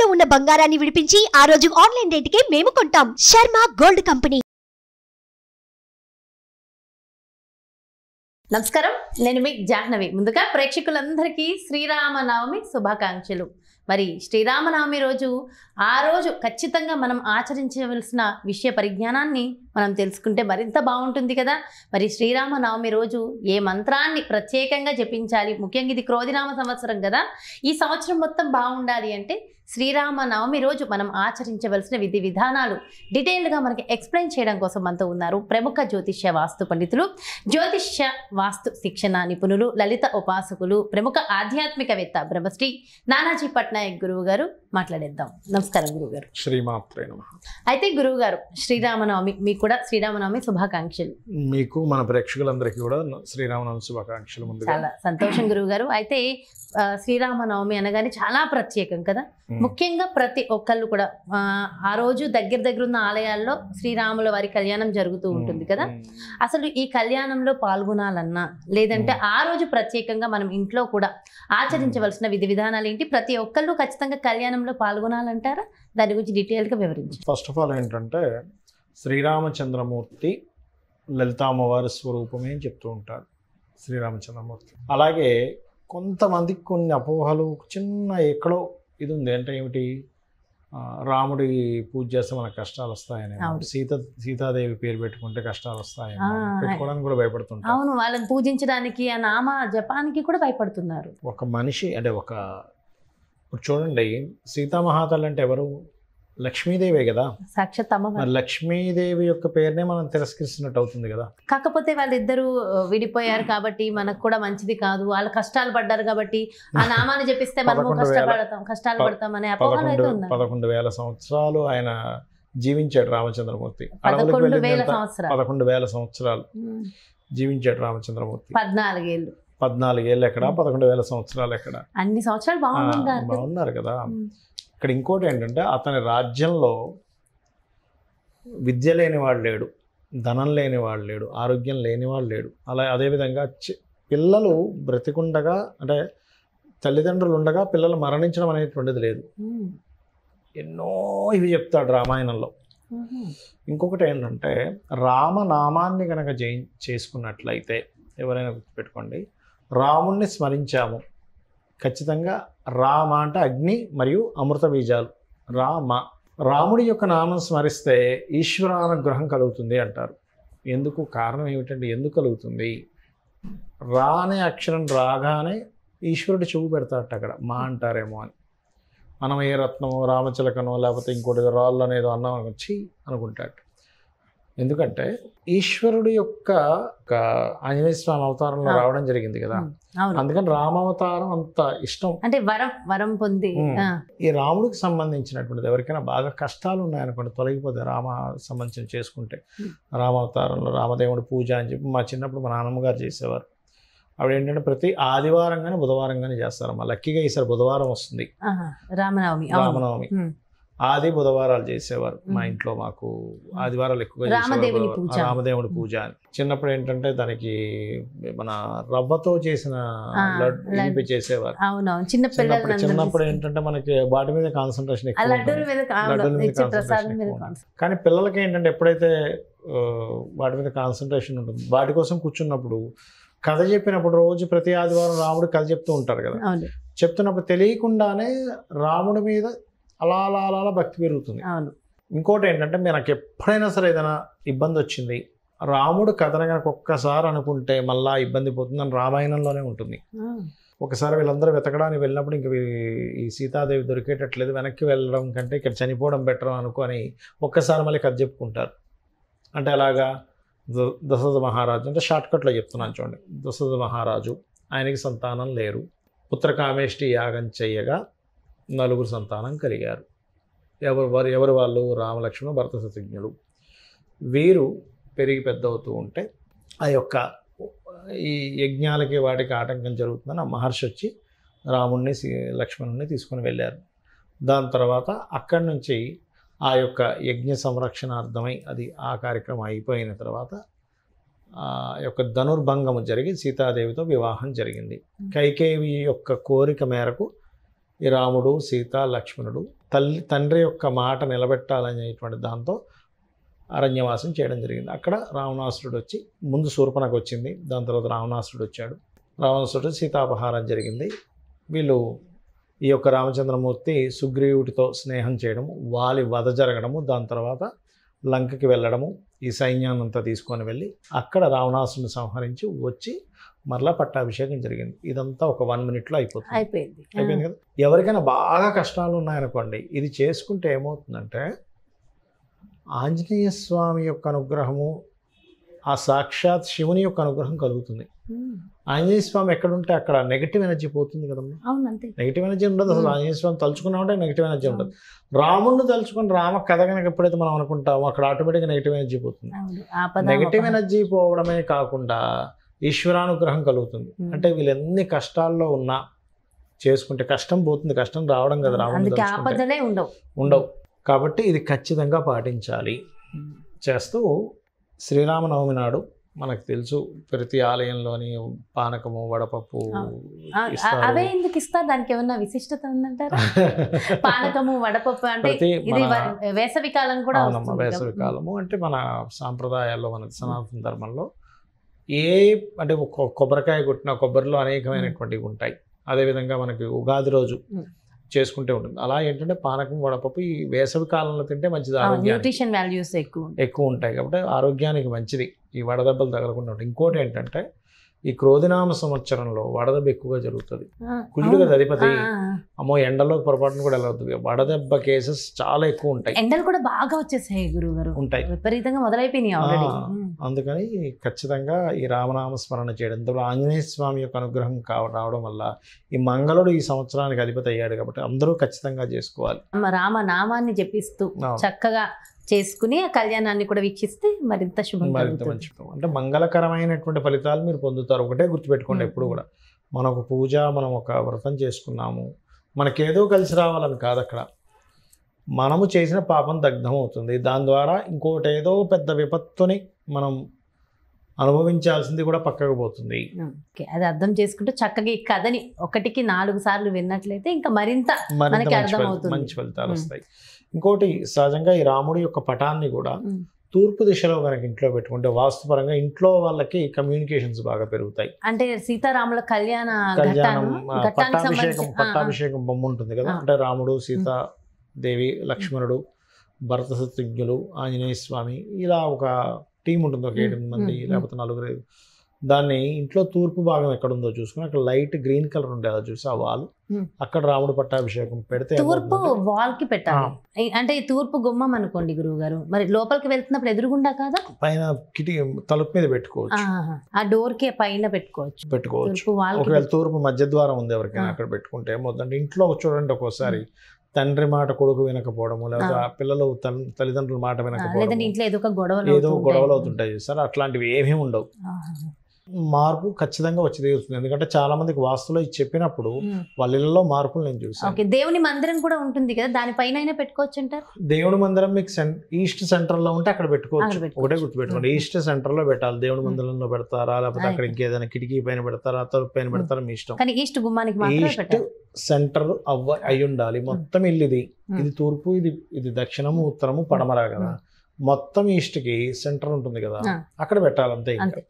తాకట్టులో ఉన్న బంగారాన్ని విడిపించి ఆ రోజు ఆన్లైన్ రేటుకే మేము కొంటాం. Sharma gold company. నమస్కారం, నేను మీ జాహ్నవి. ముందుగా ప్రేక్షకులందరికీ శ్రీరామనవమి శుభాకాంక్షలు. మరి శ్రీరామనవమి రోజు ఆ రోజు ఖచ్చితంగా మనం ఆచరించవలసిన విషయ పరిజ్ఞానాన్ని మనం తెలుసుకుంటే మరింత బాగుంటుంది కదా. మరి శ్రీరామనవమి రోజు ఏ మంత్రాన్ని ప్రత్యేకంగా జపించాలి? ముఖ్యంగా ఇది క్రోధినామ సంవత్సరం కదా. ఈ సంవత్సరం మొత్తం బాగుండాలి అంటే శ్రీరామనవమి రోజు మనం ఆచరించవలసిన విధి విధానాలు డీటెయిల్గా మనకి ఎక్స్ప్లెయిన్ చేయడం కోసం మనతో ఉన్నారు ప్రముఖ జ్యోతిష్య వాస్తు పండితులు, జ్యోతిష్య వాస్తు శిక్షణ నిపుణులు, లలిత ఉపాసకులు, ప్రముఖ ఆధ్యాత్మికవేత్త బ్రహ్మశ్రీ నానాజీ పట్నాయక్ గురువు గారు. మాట్లాడేద్దాం. నమస్కారం గురువు గారు. శ్రీమాత్రే నమః. అయితే గురువు గారు, శ్రీరామనవమి మీకు కూడా శ్రీరామనవమి శుభాకాంక్షలు. మీకు మన ప్రేక్షకులందరికీ కూడా శ్రీరామనవమి శుభాకాంక్షలు. ముందుగా చాలా సంతోషం గురువు గారు. అయితే శ్రీరామనవమి అనగానే చాలా ప్రత్యేకం కదా. ముఖ్యంగా ప్రతి ఒక్కళ్ళు కూడా ఆ రోజు దగ్గర ఉన్న ఆలయాల్లో శ్రీరాముల వారి కళ్యాణం జరుగుతూ ఉంటుంది కదా. అసలు ఈ కళ్యాణంలో పాల్గొనాలన్నా లేదంటే ఆ రోజు ప్రత్యేకంగా మనం ఇంట్లో కూడా ఆచరించవలసిన విధి విధానాలు ఏంటి? ప్రతి ఒక్కళ్ళు ఖచ్చితంగా కళ్యాణంలో పాల్గొనాలంటారా? దాని గురించి డీటెయిల్గా వివరించండి. ఫస్ట్ ఆఫ్ ఆల్ ఏంటంటే శ్రీరామచంద్రమూర్తి లలితామ్మవారి స్వరూపమే అని చెప్తూ ఉంటారు శ్రీరామచంద్రమూర్తి. అలాగే కొంతమందికి కొన్ని అపోహలు, చిన్న ఎక్కడో ఇది ఉంది. అంటే ఏమిటి, రాముడి పూజ చేస్తే మనకు కష్టాలు వస్తాయని, సీతాదేవి పేరు పెట్టుకుంటే కష్టాలు వస్తాయని పెట్టుకోవడానికి కూడా భయపడుతుంటారు. అవును, వాళ్ళని పూజించడానికి ఆ నామ జపానికి కూడా భయపడుతున్నారు. ఒక మనిషి అంటే ఇప్పుడు చూడండి, సీతామహాతల్లి అంటే ఎవరు? లక్ష్మీదేవే కదా. సాక్షాత్ అమ్మవారు. లక్ష్మీదేవి యొక్క పేరునే మనం తిరస్కరిస్తున్నట్టు అవుతుంది కదా. కాకపోతే వాళ్ళిద్దరూ విడిపోయారు కాబట్టి మనకు కూడా మంచిది కాదు. వాళ్ళు కష్టాలు పడ్డారు కాబట్టి ఆ నామాన్ని జపిస్తే మనము కష్టాలు పడతాం అనే అపోహలు అయితే ఉన్నాయి. 11,000 సంవత్సరాలు ఆయన జీవించాడు రామచంద్రమూర్తి. 11,000 సంవత్సరాలు జీవించాడు రామచంద్రమూర్తి. 14 ఏళ్ళు ఎక్కడ, 11,000 సంవత్సరాలు ఎక్కడ? అన్ని సంవత్సరాలు బాగున్నారు కదా. ఇక్కడ ఇంకోటి ఏంటంటే, అతని రాజ్యంలో విద్య లేనివాడు లేడు, ధనం లేనివాడు లేడు, ఆరోగ్యం లేనివాడు లేడు. అదేవిధంగా పిల్లలు బ్రతికుండగా, అంటే తల్లిదండ్రులు ఉండగా పిల్లలు మరణించడం అనేటువంటిది లేదు. ఎన్నో ఇవి చెప్తాడు రామాయణంలో. ఇంకొకటి ఏంటంటే, రామనామాన్ని కనుక చేసుకున్నట్లయితే ఎవరైనా గుర్తుపెట్టుకోండి, రాముణ్ణి స్మరించాము ఖచ్చితంగా. రామ అంటే అగ్ని మరియు అమృత బీజాలు. రాముడి యొక్క నామం స్మరిస్తే ఈశ్వరానుగ్రహం కలుగుతుంది అంటారు. ఎందుకు? కారణం ఏమిటంటే, ఎందుకు కలుగుతుంది? రా అనే అక్షరం రాగానే ఈశ్వరుడు చెవు పెడతాడట. అక్కడ మా అంటారేమో అని. మనం ఏ రత్నమో రామచిలకనో లేకపోతే ఇంకోటి రాళ్ళు అనేదో అన్నాం వచ్చి అనుకుంటాడు. ఎందుకంటే ఈశ్వరుడు యొక్క ఆంజనేయ స్వామి అవతారంలో రావడం జరిగింది కదా. అందుకని రామావతారం అంత ఇష్టం. అంటే వరం పొంది ఈ రాముడికి సంబంధించినటువంటిది ఎవరికైనా బాగా కష్టాలు ఉన్నాయనుకోండి, తొలగిపోతే రామ సంబంధించిన చేసుకుంటే రామావతారంలో రామదేవుడి పూజ అని చెప్పి మా చిన్నప్పుడు మా నాన్నమ్మ గారు చేసేవారు. ఆవిడ ఏంటంటే ప్రతి ఆదివారం కానీ బుధవారం కానీ చేస్తారమ్మా. లక్కీగా ఈసారి బుధవారం వస్తుంది రామనవమి. ఆది బుధవారాలు చేసేవారు మా ఇంట్లో. మాకు ఆదివారాలు ఎక్కువగా రామదేవుడి పూజ అని. చిన్నప్పుడు ఏంటంటే దానికి మన రవ్వతో చేసిన లడ్డు చేసేవారు. చిన్నప్పుడు ఏంటంటే మనకి వాటి మీద కాన్సన్ట్రేషన్ ఎక్కువ, లడ్డూల మీద కాన్సన్ట్రేషన్ ఎక్కువ. కానీ పిల్లలకి ఏంటంటే ఎప్పుడైతే వాటి మీద కాన్సన్ట్రేషన్ ఉంటుంది, వాటి కోసం కూర్చున్నప్పుడు కథ చెప్పినప్పుడు రోజు ప్రతి ఆదివారం రాముడు కథ చెప్తూ ఉంటారు కదా. చెప్తున్నప్పుడు తెలియకుండానే రాముడి మీద అలా అలా అలా అలా భక్తి పెరుగుతుంది. ఇంకోటి ఏంటంటే, మనకు ఎప్పుడైనా సరే ఏదైనా ఇబ్బంది వచ్చింది, రాముడు కథను కనుక ఒక్కసారి అనుకుంటే మళ్ళా ఇబ్బంది పోతుందని రామాయణంలోనే ఉంటుంది. ఒకసారి వీళ్ళందరూ వెతకడానికి వెళ్ళినప్పుడు ఇంక ఈ సీతాదేవి దొరికేటట్లేదు, వెనక్కి వెళ్ళడం కంటే ఇక్కడ చనిపోవడం బెటర్ అనుకొని ఒక్కసారి మళ్ళీ కథ చెప్పుకుంటారు. అంటే అలాగా దశరథ మహారాజు, అంటే షార్ట్కట్లో చెప్తున్నాను చూడండి. దశరథ మహారాజు, ఆయనకి సంతానం లేరు. పుత్రకామేష్టి యాగం చెయ్యగా 4 సంతానం కలిగారు. ఎవరు వాళ్ళు? రామలక్ష్మణ భరత శత్రుఘ్నులు. వీరు పెరిగి పెద్ద అవుతూ ఉంటే ఆ యొక్క ఈ యజ్ఞాలకి వాటికి ఆటంకం జరుగుతుందని ఆ మహర్షి వచ్చి రాముణ్ణి లక్ష్మణుని తీసుకొని వెళ్ళారు. దాని తర్వాత అక్కడి నుంచి ఆ యొక్క యజ్ఞ సంరక్షణార్థమై అది ఆ కార్యక్రమం అయిపోయిన తర్వాత యొక్క ధనుర్భంగము జరిగి సీతాదేవితో వివాహం జరిగింది. కైకేయి యొక్క కోరిక మేరకు ఈ రాముడు, సీత, లక్ష్మణుడు తండ్రి యొక్క మాట నిలబెట్టాలనేటువంటి దాంతో అరణ్యవాసం చేయడం జరిగింది. అక్కడ రావణాసురుడు వచ్చి ముందు శూర్పణఖ వచ్చింది, దాని తర్వాత రావణాసురుడు వచ్చాడు. రావణాసురుడు సీతాపహారం జరిగింది. వీళ్ళు ఈ యొక్క రామచంద్రమూర్తి సుగ్రీవుడితో స్నేహం చేయడము, వాలి వధ జరగడము, దాని తర్వాత లంకకి వెళ్ళడము, ఈ సైన్యాన్నంతా తీసుకొని వెళ్ళి అక్కడ రావణాసురుని సంహరించి వచ్చి మరలా పట్టాభిషేకం జరిగింది. ఇదంతా ఒక 1 minute అయిపోయింది కదా. ఎవరికైనా బాగా కష్టాలు ఉన్నాయనుకోండి, ఇది చేసుకుంటే ఏమవుతుందంటే ఆంజనేయ స్వామి యొక్క అనుగ్రహము, ఆ సాక్షాత్ శివుని యొక్క అనుగ్రహం కలుగుతుంది. ఆంజనేయ స్వామి ఎక్కడుంటే అక్కడ నెగిటివ్ ఎనర్జీ పోతుంది కదమ్మా. నెగిటివ్ ఎనర్జీ ఉండదు అసలు. ఆంజనేయ స్వామి తలుచుకున్నామంటే నెగిటివ్ ఎనర్జీ ఉండదు. రాముడిని తలుచుకుని రామ కథ కనుక ఎప్పుడైతే మనం అనుకుంటామో అక్కడ ఆటోమేటిక్గా నెగిటివ్ ఎనర్జీ పోతుంది. నెగిటివ్ ఎనర్జీ పోవడమే కాకుండా ఈశ్వరానుగ్రహం కలుగుతుంది. అంటే వీళ్ళు ఎన్ని కష్టాల్లో ఉన్నా చేసుకుంటే కష్టం పోతుంది. కష్టం రావడం కదా, రావడం ఉండవు. కాబట్టి ఇది ఖచ్చితంగా పాటించాలి. చేస్తూ శ్రీరామనవమి నాడు మనకు తెలుసు ప్రతి ఆలయంలోని పానకము, వడపప్పు అవే ఎందుకు ఇస్తారు? దానికి ఏమన్నా విశిష్టత ఉందంటారా? పానకము, వడపప్పు అంటే వేసవి కాలం కూడా. అవునమ్మా, వేసవి కాలము అంటే మన సాంప్రదాయాల్లో, మన సనాతన ధర్మంలో అంటే కొబ్బరికాయ కొట్టిన కొబ్బరిలో అనేకమైనటువంటివి ఉంటాయి. అదేవిధంగా మనకి ఉగాది రోజు చేసుకుంటే ఉంటుంది. అలా ఏంటంటే పానకం, వడపప్పు ఈ వేసవి కాలంలో తింటే మంచిది. న్యూట్రిషన్ వాల్యూస్ ఎక్కువ ఉంటాయి కాబట్టి ఆరోగ్యానికి మంచిది. ఈ వడదెబ్బలు తగలకుండా ఉంటాయి. ఇంకోటి ఏంటంటే ఈ క్రోధినామ సంవత్సరంలో వడదెబ్బ ఎక్కువగా జరుగుతుంది. కుజుడు కదా అధిపతి. అమ్మో, ఎండలో పొరపాటును కూడా వెళ్ళవద్దు. వడదెబ్బ కేసెస్ చాలా ఎక్కువ ఉంటాయి. ఎండలు కూడా బాగా వచ్చేసాయి గురువు గారు, ఉంటాయి, విపరీతంగా మొదలైపోయినాయి ఆల్రెడీ. అందుకని ఖచ్చితంగా ఈ రామనామ స్మరణ చేయడం, ఇందులో ఆంజనేయ స్వామి యొక్క అనుగ్రహం రావడం వల్ల ఈ మంగళుడు ఈ సంవత్సరానికి అధిపతి అయ్యాడు కాబట్టి అందరూ ఖచ్చితంగా చేసుకోవాలి. రామనామాన్ని జపిస్తూ చక్కగా చేసుకుని ఆ కళ్యాణాన్ని కూడా వీక్షిస్తే మరింత శుభం, మరింత మంచి. అంటే మంగళకరమైనటువంటి ఫలితాలు మీరు పొందుతారు. ఒకటే గుర్తుపెట్టుకోండి ఎప్పుడు కూడా, మనం ఒక పూజ, మనం ఒక వ్రతం చేసుకున్నాము, మనకేదో కలిసి రావాలని కాదు. అక్కడ మనము చేసిన పాపం దగ్ధం అవుతుంది. దాని ద్వారా ఇంకోటి ఏదో పెద్ద విపత్తుని మనం అనుభవించాల్సింది కూడా పక్కకు పోతుంది. అది అర్థం చేసుకుంటూ చక్కగా ఈ కథని 1కి 4 సార్లు విన్నట్లయితే ఇంకా మరింత మనకి అర్థమవుతుంది, మంచి ఫలితాలు వస్తాయి. ఇంకోటి సహజంగా ఈ రాముడి యొక్క పటాన్ని కూడా తూర్పు దిశలో కనుక ఇంట్లో పెట్టుకుంటే వాస్తుపరంగా ఇంట్లో వాళ్ళకి కమ్యూనికేషన్స్ బాగా పెరుగుతాయి. అంటే సీతారాముల కళ్యాణం, పట్టాభిషేకం బొమ్మ ఉంటుంది కదా, అంటే రాముడు, సీతాదేవి, లక్ష్మణుడు, భరత శత్రుఘ్నులు, ఆంజనేయ స్వామి, ఇలా ఒక టీం ఉంటుంది. ఒక 8 మంది లేకపోతే 4. దాన్ని ఇంట్లో తూర్పు భాగం ఎక్కడుందో చూసుకుని అక్కడ లైట్ గ్రీన్ కలర్ ఉండేదా చూసి ఆ వాల్, అక్కడ రాముడు పట్టాభిషేకం పెడితే తూర్పు వాల్ కి పెట్టాలి. అంటే ఈ తూర్పు గుమ్మం అనుకోండి గురువు గారు, మరి లోపలికి వెళ్తున్నప్పుడు ఎదురుగుండా కాదా, పైన కిటికీ తలుపు మీద పెట్టుకోవచ్చు, ఆ డోర్ కి పైన పెట్టుకోవచ్చు. ఒకవేళ తూర్పు మధ్య ద్వారం ఉంది ఎవరికైనా అక్కడ పెట్టుకుంటే ఏమవుతుందంటే ఇంట్లో చూడండి ఒక్కోసారి తండ్రి మాట కొడుకు వినకపోవడము, లేకపోతే ఆ పిల్లలు తల్లిదండ్రుల మాట వినకపోవడం, ఇంట్లో ఏదో గొడవలు అవుతుంటాయి సార్. అట్లాంటివి ఏమీ ఉండవు. మార్పు ఖచ్చితంగా వచ్చి తీరుతుంది. ఎందుకంటే చాలా మందికి వాస్తులో చెప్పినప్పుడు వాళ్ళ ఇళ్లలో మార్పులు నేను చూసాను. దేవుని మందిరం కూడా ఉంటుంది కదా, దానిపైన పెట్టుకోవచ్చు అంటారు. దేవుని మందిరం మీకు ఈస్ట్ సెంటర్ లో ఉంటే అక్కడ పెట్టుకోవచ్చు. ఒకటే గుర్తుపెట్టుకోండి, ఈస్ట్ సెంటర్ లో పెట్టాలి. దేవుని మందిరంలో పెడతారా, లేకపోతే అక్కడ ఇంకేదైనా కిటికీ పైన పెడతారా, తలుపు పైన పెడతారా, మీ ఇష్టం. ఈస్ట్ గుమ్మానికి ఈస్ట్ సెంటర్ అయి ఉండాలి. మొత్తం ఇల్లు ఇది తూర్పు, ఇది దక్షిణము, ఉత్తరము, పడమర కదా, మొత్తం ఈస్ట్ కి సెంటర్ ఉంటుంది కదా, అక్కడ పెట్టాలి అంతే. ఇంకా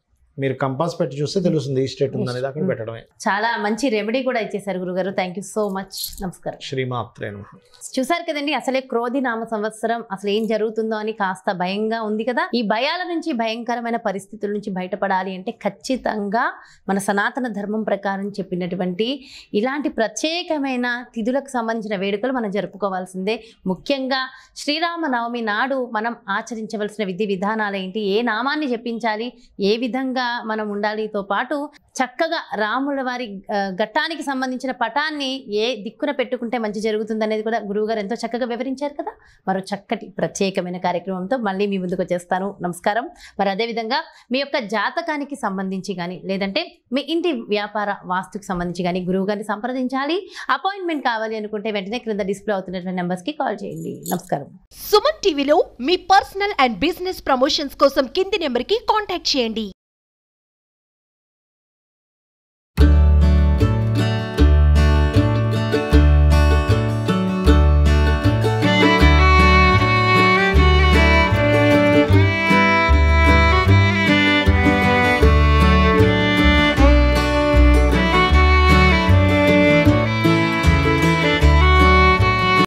మీరు కంపాస్ పెట్టి చూస్తే తెలుస్తుంది ఈ స్టేట్ ఉందనేది, అక్కడ పెట్టడమే. చాలా మంచి రెమెడీ కూడా ఇచ్చేసారు గురుగారు. Thank you so much. నమస్కారం. శ్రీమాత్రే. చూసారు కదండి, అసలే క్రోధినామ సంవత్సరం అసలు ఏం జరుగుతుందో అని కాస్త భయంగా ఉంది కదా. ఈ భయాల నుంచి, భయంకరమైన పరిస్థితుల నుంచి బయటపడాలి అంటే ఖచ్చితంగా మన సనాతన ధర్మం ప్రకారం చెప్పినటువంటి ఇలాంటి ప్రత్యేకమైన తిథులకు సంబంధించిన వేడుకలు మనం జరుపుకోవాల్సిందే. ముఖ్యంగా శ్రీరామనవమి నాడు మనం ఆచరించవలసిన విధి విధానాలు ఏంటి, ఏ నామాన్ని జపించాలి, ఏ విధంగా మనం ఉండాలితో పాటు చక్కగా రాముల వారి ఘట్టానికి సంబంధించిన పటాన్ని ఏ దిక్కున పెట్టుకుంటే మంచి జరుగుతుంది అనేది కూడా గురువుగారు ఎంతో చక్కగా వివరించారు కదా. మరో చక్కటి ప్రత్యేకమైన కార్యక్రమంతో మళ్ళీ మీ ముందుకు వచ్చేస్తాను. నమస్కారం. మరి అదేవిధంగా మీ యొక్క జాతకానికి సంబంధించి కానీ, లేదంటే మీ ఇంటి వ్యాపార వాస్తుకి సంబంధించి కానీ గురువుగారిని సంప్రదించాలి, అపాయింట్మెంట్ కావాలి అనుకుంటే వెంటనే క్రింద డిస్ప్లే అవుతున్నటువంటి నెంబర్స్కి కాల్ చేయండి. నమస్కారం. సుమన్ టీవీలో మీ పర్సనల్ అండ్ బిజినెస్ ప్రమోషన్స్ కోసం కింది నెంబర్కి కాంటాక్ట్ చేయండి.